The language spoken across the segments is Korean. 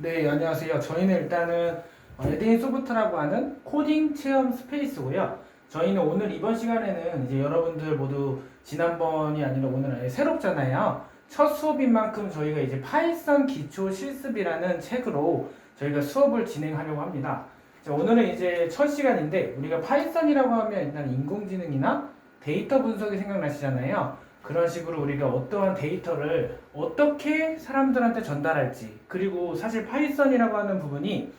네, 안녕하세요. 저희는 일단은 에드인 소프트라고 하는 코딩 체험 스페이스고요. 저희는 오늘 이번 시간에는 이제 여러분들 모두 지난번이 아니라 오늘 아예 새롭잖아요. 첫 수업인 만큼 저희가 이제 파이썬 기초 실습이라는 책으로 저희가 수업을 진행하려고 합니다. 자, 오늘은 이제 첫 시간인데 우리가 파이썬이라고 하면 일단 인공지능이나 데이터 분석이 생각나시잖아요. 그런 식으로 우리가 어떠한 데이터를 어떻게 사람들한테 전달할지, 그리고 사실 파이썬이라고 하는 부분이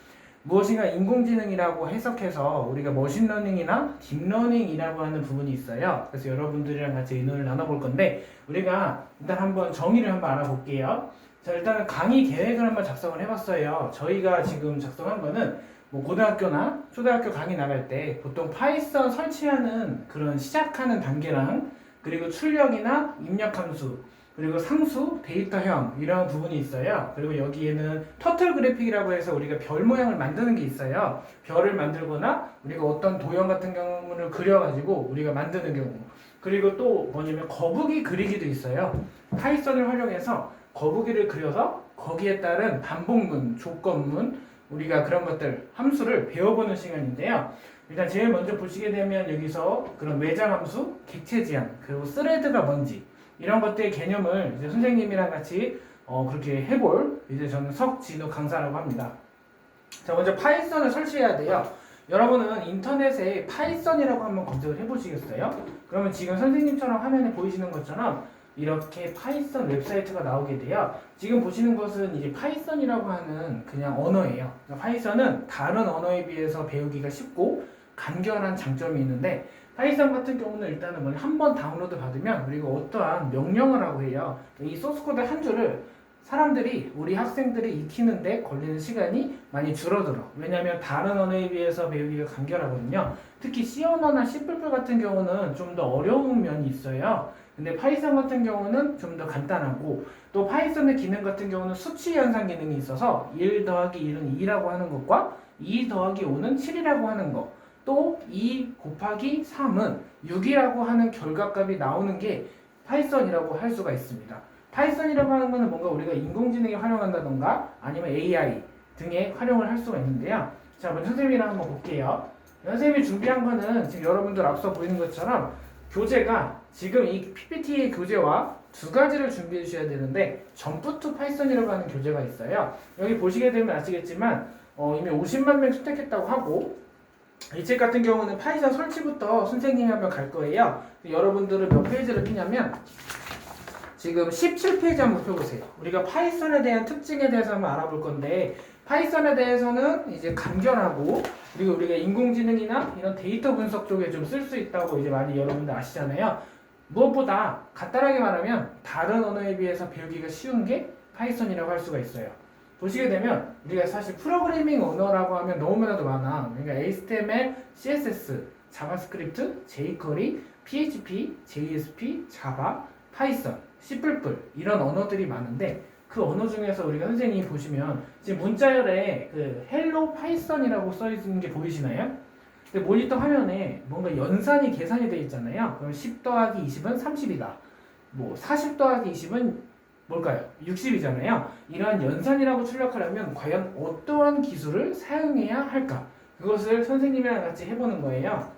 무엇인가 인공지능이라고 해석해서 우리가 머신러닝이나 딥러닝이라고 하는 부분이 있어요. 그래서 여러분들이랑 같이 의논을 나눠볼 건데 우리가 일단 한번 정의를 한번 알아볼게요. 자, 일단은 강의 계획을 한번 작성을 해봤어요. 저희가 지금 작성한 거는 뭐 고등학교나 초등학교 강의 나갈 때 보통 파이썬 설치하는 그런 시작하는 단계랑 그리고 출력이나 입력 함수, 그리고 상수, 데이터형 이런 부분이 있어요. 그리고 여기에는 터틀 그래픽이라고 해서 우리가 별 모양을 만드는 게 있어요. 별을 만들거나 우리가 어떤 도형 같은 경우를 그려가지고 우리가 만드는 경우. 그리고 또 뭐냐면 거북이 그리기도 있어요. 파이썬을 활용해서 거북이를 그려서 거기에 따른 반복문, 조건문, 우리가 그런 것들 함수를 배워보는 시간인데요. 일단 제일 먼저 보시게 되면 여기서 그런 외장 함수, 객체 지향, 그리고 스레드가 뭔지 이런 것들의 개념을 이제 선생님이랑 같이 그렇게 해볼 이제 저는 석진호 강사라고 합니다. 자, 먼저 파이썬을 설치해야 돼요. 여러분은 인터넷에 파이썬이라고 한번 검색을 해보시겠어요? 그러면 지금 선생님처럼 화면에 보이시는 것처럼 이렇게 파이썬 웹사이트가 나오게 돼요. 지금 보시는 것은 이제 파이썬이라고 하는 그냥 언어예요. 그러니까 파이썬은 다른 언어에 비해서 배우기가 쉽고 간결한 장점이 있는데 파이썬 같은 경우는 일단은 한 번 다운로드 받으면 우리가 어떠한 명령을 하고 해요. 이 소스코드 한 줄을 사람들이 우리 학생들이 익히는데 걸리는 시간이 많이 줄어들어. 왜냐하면 다른 언어에 비해서 배우기가 간결하거든요. 특히 C 언어나 C++ 같은 경우는 좀 더 어려운 면이 있어요. 근데 파이썬 같은 경우는 좀 더 간단하고 또 파이썬의 기능 같은 경우는 수치 연산 기능이 있어서 1 더하기 1은 2라고 하는 것과 2 더하기 5는 7이라고 하는 것, 또 2 곱하기 3은 6이라고 하는 결과값이 나오는 게 파이썬이라고 할 수가 있습니다. 파이썬이라고 하는 것은 뭔가 우리가 인공지능에 활용한다던가 아니면 AI 등에 활용을 할 수가 있는데요. 자, 먼저 선생님이랑 한번 볼게요. 선생님이 준비한 거는 지금 여러분들 앞서 보이는 것처럼 교재가 지금 이 PPT의 교재와 두 가지를 준비해 주셔야 되는데 점프 투 파이썬이라고 하는 교재가 있어요. 여기 보시게 되면 아시겠지만 이미 50만 명 선택했다고 하고 이 책 같은 경우는 파이썬 설치부터 선생님이 한번 갈 거예요. 여러분들은 몇 페이지를 피냐면 지금 17페이지 한번 펴보세요. 우리가 파이썬에 대한 특징에 대해서 한번 알아볼 건데 파이썬에 대해서는 이제 간결하고 그리고 우리가 인공지능이나 이런 데이터 분석 쪽에 좀 쓸 수 있다고 이제 많이 여러분들 아시잖아요. 무엇보다 간단하게 말하면 다른 언어에 비해서 배우기가 쉬운 게 파이썬이라고 할 수가 있어요. 보시게 되면 우리가 사실 프로그래밍 언어라고 하면 너무나도 많아. 그러니까 HTML, CSS, 자바스크립트, jQuery, PHP, JSP, 자바, 파이썬, C++ 이런 언어들이 많은데 그 언어 중에서 우리가 선생님이 보시면 지금 문자열에 그 헬로 파이썬이라고 써 있는 게 보이시나요? 근데 모니터 화면에 뭔가 연산이 계산이 되어 있잖아요. 그럼 10 더하기 20은 30이다. 뭐 40 더하기 20은 뭘까요? 60이잖아요. 이러한 연산이라고 출력하려면 과연 어떠한 기술을 사용해야 할까? 그것을 선생님이랑 같이 해보는 거예요.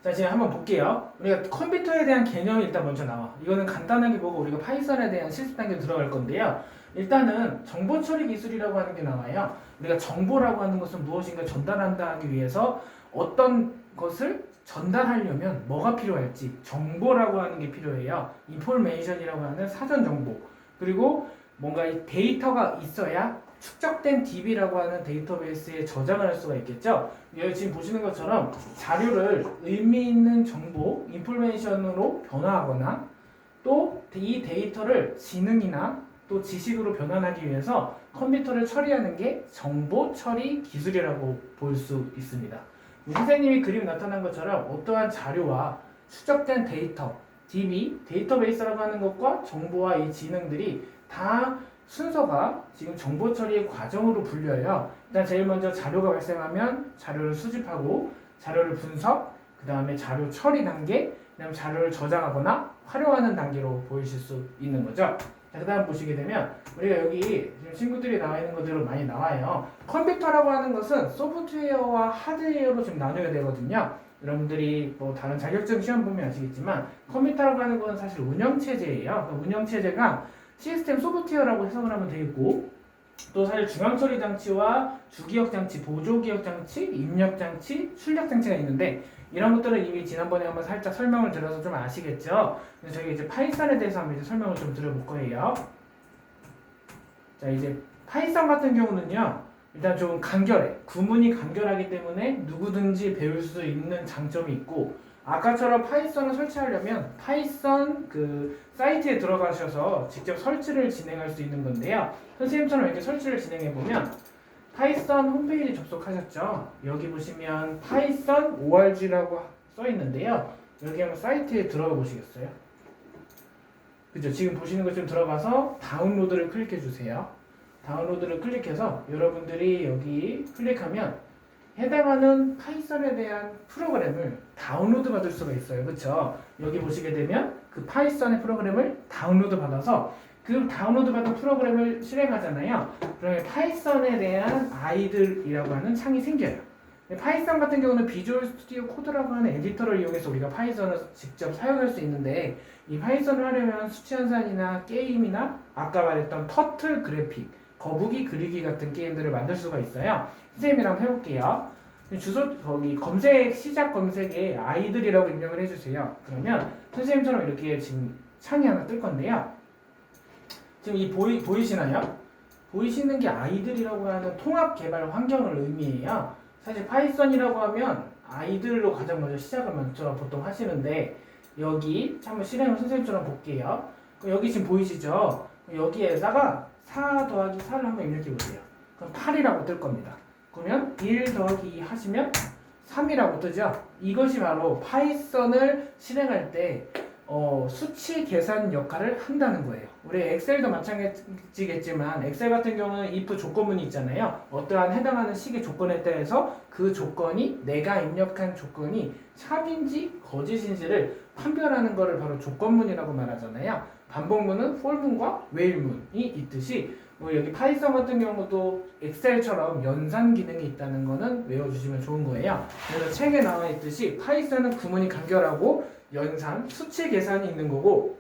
자, 지금 한번 볼게요. 우리가 컴퓨터에 대한 개념이 일단 먼저 나와. 이거는 간단하게 보고 우리가 파이썬에 대한 실습 단계로 들어갈 건데요. 일단은 정보 처리 기술이라고 하는 게 나와요. 우리가 정보라고 하는 것은 무엇인가 전달한다 하기 위해서 어떤 것을 전달하려면 뭐가 필요할지 정보라고 하는 게 필요해요. 인포메이션이라고 하는 사전 정보. 그리고 뭔가 이 데이터가 있어야 축적된 DB라고 하는 데이터베이스에 저장을 할 수가 있겠죠. 여기 지금 보시는 것처럼 자료를 의미 있는 정보, 인포메이션으로 변화하거나 또 이 데이터를 지능이나 또 지식으로 변환하기 위해서 컴퓨터를 처리하는 게 정보 처리 기술이라고 볼 수 있습니다. 선생님이 그림 나타난 것처럼 어떠한 자료와 축적된 데이터, DB, 데이터베이스라고 하는 것과 정보와 이 지능들이 다 순서가 지금 정보 처리의 과정으로 불려요. 일단 제일 먼저 자료가 발생하면 자료를 수집하고 자료를 분석, 그 다음에 자료 처리 단계, 그 다음에 자료를 저장하거나 활용하는 단계로 보이실 수 있는 거죠. 자, 그 다음 보시게 되면 우리가 여기 지금 친구들이 나와 있는 것대로 많이 나와요. 컴퓨터라고 하는 것은 소프트웨어와 하드웨어로 지금 나뉘어야 되거든요. 여러분들이 뭐 다른 자격증 시험 보면 아시겠지만 컴퓨터라고 하는 건 사실 운영체제예요. 운영체제가 시스템 소프트웨어라고 해석을 하면 되겠고, 또 사실 중앙처리 장치와 주기억 장치, 보조기억 장치, 입력 장치, 출력 장치가 있는데, 이런 것들은 이미 지난번에 한번 살짝 설명을 드려서 좀 아시겠죠? 근데 저희 이제 파이썬에 대해서 한번 이제 설명을 좀 드려볼 거예요. 자, 이제 파이썬 같은 경우는요, 일단 좀 간결해. 구문이 간결하기 때문에 누구든지 배울 수 있는 장점이 있고, 아까처럼 파이썬을 설치하려면 파이썬 그 사이트에 들어가셔서 직접 설치를 진행할 수 있는 건데요. 선생님처럼 이렇게 설치를 진행해 보면 파이썬 홈페이지 접속하셨죠? 여기 보시면 파이썬 org라고 써 있는데요. 여기 한번 사이트에 들어가 보시겠어요? 그죠? 지금 보시는 것처럼 들어가서 다운로드를 클릭해 주세요. 다운로드를 클릭해서 여러분들이 여기 클릭하면 해당하는 파이썬에 대한 프로그램을 다운로드 받을 수가 있어요. 그렇죠? 여기 보시게 되면 그 파이썬의 프로그램을 다운로드 받아서 그 다운로드 받은 프로그램을 실행하잖아요. 그러면 파이썬에 대한 아이들이라고 하는 창이 생겨요. 파이썬 같은 경우는 비주얼 스튜디오 코드라고 하는 에디터를 이용해서 우리가 파이썬을 직접 사용할 수 있는데, 이 파이썬을 하려면 수치환산이나 게임이나 아까 말했던 터틀 그래픽, 거북이 그리기 같은 게임들을 만들 수가 있어요. 선생님이랑 한번 해볼게요. 거기 검색, 시작 검색에 아이들이라고 입력을 해주세요. 그러면 선생님처럼 이렇게 지금 창이 하나 뜰 건데요. 지금 이 보이시나요? 보이시는 게 아이들이라고 하는 통합 개발 환경을 의미해요. 사실 파이썬이라고 하면 아이들로 가장 먼저 시작을 먼저 보통 하시는데, 여기 한번 실행을 선생님처럼 볼게요. 여기 지금 보이시죠? 여기에다가 4 더하기 4를 한번 입력해 보세요. 그럼 8이라고 뜰 겁니다. 그러면 1 더하기 2 하시면 3이라고 뜨죠? 이것이 바로 파이썬을 실행할 때 수치 계산 역할을 한다는 거예요. 우리 엑셀도 마찬가지겠지만 엑셀 같은 경우는 if 조건문이 있잖아요. 어떠한 해당하는 식의 조건에 대해서 그 조건이 내가 입력한 조건이 참인지 거짓인지를 판별하는 것을 바로 조건문이라고 말하잖아요. 반복문은 for문과 while문이 있듯이 여기 파이썬 같은 경우도 엑셀처럼 연산 기능이 있다는 거는 외워주시면 좋은 거예요. 그래서 책에 나와 있듯이 파이썬은 구문이 간결하고 연산, 수치 계산이 있는 거고,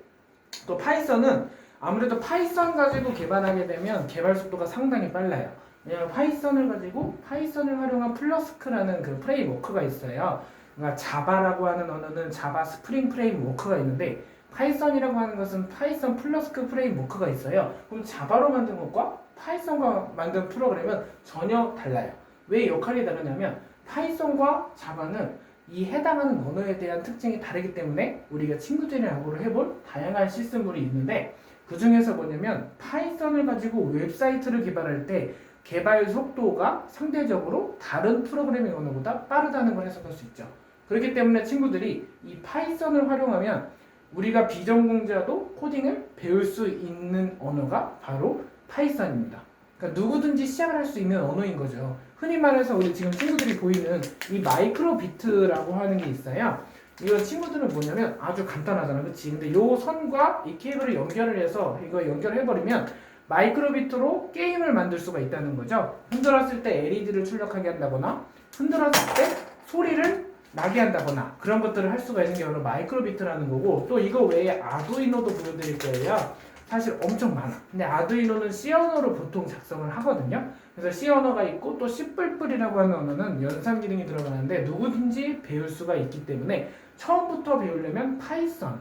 또 파이썬은 아무래도 파이썬 가지고 개발하게 되면 개발 속도가 상당히 빨라요. 왜냐하면 파이썬을 가지고 파이썬을 활용한 플러스크라는 그 프레임워크가 있어요. 그러니까 자바라고 하는 언어는 자바 스프링 프레임워크가 있는데, 파이썬이라고 하는 것은 파이썬 플러스크 프레임워크가 있어요. 그럼 자바로 만든 것과 파이썬과 만든 프로그램은 전혀 달라요. 왜 역할이 다르냐면 파이썬과 자바는 이 해당하는 언어에 대한 특징이 다르기 때문에 우리가 친구들이랑 해볼 다양한 시스템들이 있는데, 그 중에서 뭐냐면 파이썬을 가지고 웹사이트를 개발할 때 개발 속도가 상대적으로 다른 프로그래밍 언어보다 빠르다는 걸 해석할 수 있죠. 그렇기 때문에 친구들이 이 파이썬을 활용하면 우리가 비전공자도 코딩을 배울 수 있는 언어가 바로 파이썬입니다. 그러니까 누구든지 시작을 할 수 있는 언어인 거죠. 흔히 말해서 우리 지금 친구들이 보이는 이 마이크로비트라고 하는 게 있어요. 이거 친구들은 뭐냐면 아주 간단하잖아, 그치? 근데 요 선과 이 케이블을 연결을 해서 이거 연결해버리면 마이크로비트로 게임을 만들 수가 있다는 거죠. 흔들었을 때 LED를 출력하게 한다거나, 흔들었을 때 소리를 나게 한다거나, 그런 것들을 할 수가 있는 게 바로 마이크로비트라는 거고, 또 이거 외에 아두이노도 보여드릴 거예요. 사실 엄청 많아. 근데 아두이노는 C 언어로 보통 작성을 하거든요. 그래서 C 언어가 있고, 또 C++이라고 하는 언어는 연산 기능이 들어가는데 누구든지 배울 수가 있기 때문에 처음부터 배우려면 파이썬,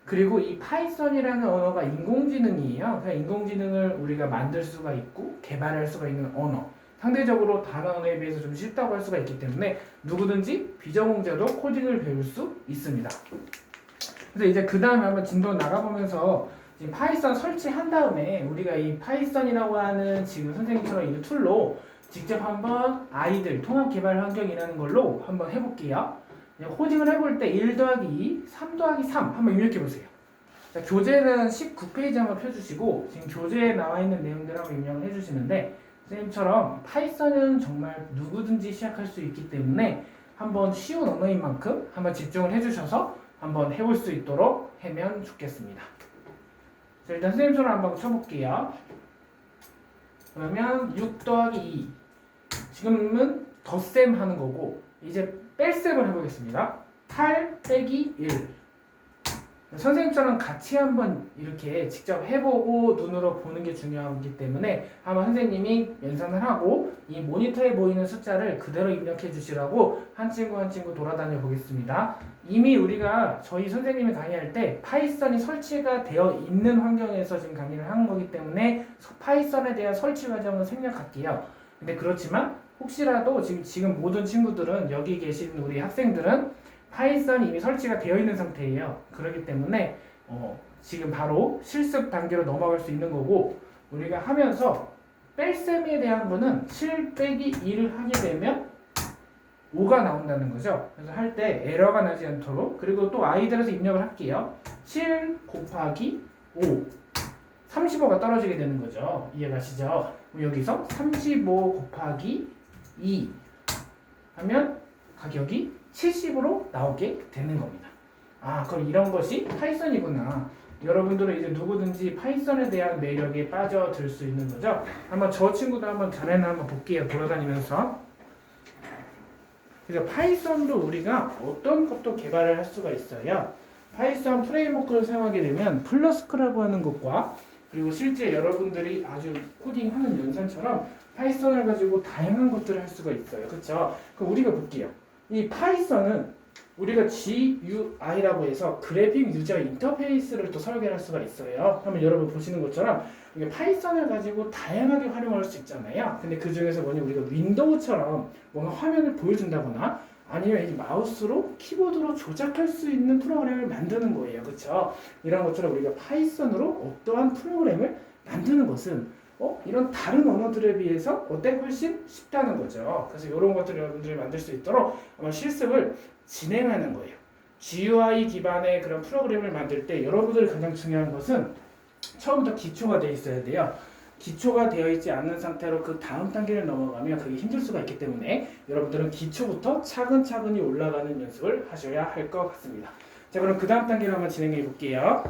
그리고 이 파이썬이라는 언어가 인공지능이에요. 그래서 인공지능을 우리가 만들 수가 있고 개발할 수가 있는 언어, 상대적으로 다른 언어에 비해서 좀 쉽다고 할 수가 있기 때문에 누구든지 비전공자도 코딩을 배울 수 있습니다. 그래서 이제 그 다음에 한번 진도 나가보면서 지금 파이썬 설치한 다음에 우리가 이 파이썬이라고 하는 지금 선생님처럼 이 툴로 직접 한번 아이들 통합 개발 환경이라는 걸로 한번 해볼게요. 코딩을 해볼 때 1 더하기 2, 3 더하기 3 한번 입력해 보세요. 자, 교재는 19페이지 한번 펴주시고 지금 교재에 나와 있는 내용들 한번 입력을 해주시는데, 선생님처럼 파이썬은 정말 누구든지 시작할 수 있기 때문에 한번 쉬운 언어인 만큼 한번 집중을 해주셔서 한번 해볼 수 있도록 하면 좋겠습니다. 자, 일단 선생님 손을 한번 쳐볼게요. 그러면 6 더하기 2. 지금은 덧셈 하는 거고, 이제 뺄셈을 해보겠습니다. 8 빼기 1. 선생님처럼 같이 한번 이렇게 직접 해보고 눈으로 보는 게 중요하기 때문에 한번 선생님이 연산을 하고 이 모니터에 보이는 숫자를 그대로 입력해 주시라고 한 친구 한 친구 돌아다녀 보겠습니다. 이미 우리가 저희 선생님이 강의할 때 파이썬이 설치가 되어 있는 환경에서 지금 강의를 하는 거기 때문에 파이썬에 대한 설치 과정은 생략할게요. 근데 그렇지만 혹시라도 지금 모든 친구들은 여기 계신 우리 학생들은 파이썬이 이미 설치가 되어 있는 상태예요. 그렇기 때문에 지금 바로 실습 단계로 넘어갈 수 있는 거고, 우리가 하면서 뺄셈에 대한 거는 7 빼기 2를 하게 되면 5가 나온다는 거죠. 그래서 할 때 에러가 나지 않도록, 그리고 또 아이들에서 입력을 할게요. 7 곱하기 5 35가 떨어지게 되는 거죠. 이해가시죠? 여기서 35 곱하기 2 하면 가격이 70으로 나오게 되는 겁니다. 아, 그럼 이런 것이 파이썬이구나. 여러분들은 이제 누구든지 파이썬에 대한 매력에 빠져들 수 있는 거죠. 한번 저 친구도 한번 자네나 한번 볼게요. 돌아다니면서. 그래서 파이썬도 우리가 어떤 것도 개발을 할 수가 있어요. 파이썬 프레임워크를 사용하게 되면 플러스크라고 하는 것과, 그리고 실제 여러분들이 아주 코딩하는 연산처럼 파이썬을 가지고 다양한 것들을 할 수가 있어요. 그렇죠? 그럼 우리가 볼게요. 이 파이썬은 우리가 GUI라고 해서 그래픽 유저 인터페이스를 또 설계할 수가 있어요. 그러면 여러분 보시는 것처럼 이게 파이썬을 가지고 다양하게 활용할 수 있잖아요. 근데 그 중에서 뭐냐, 우리가 윈도우처럼 뭔가 화면을 보여준다거나 아니면 이 마우스로 키보드로 조작할 수 있는 프로그램을 만드는 거예요. 그렇죠? 이런 것처럼 우리가 파이썬으로 어떠한 프로그램을 만드는 것은 이런 다른 언어들에 비해서 훨씬 쉽다는 거죠. 그래서 이런 것들을 여러분들이 만들 수 있도록 아마 실습을 진행하는 거예요. GUI 기반의 그런 프로그램을 만들 때 여러분들이 가장 중요한 것은 처음부터 기초가 되어 있어야 돼요. 기초가 되어 있지 않는 상태로 그 다음 단계를 넘어가면 그게 힘들 수가 있기 때문에 여러분들은 기초부터 차근차근히 올라가는 연습을 하셔야 할 것 같습니다. 자, 그럼 그 다음 단계를 한번 진행해 볼게요.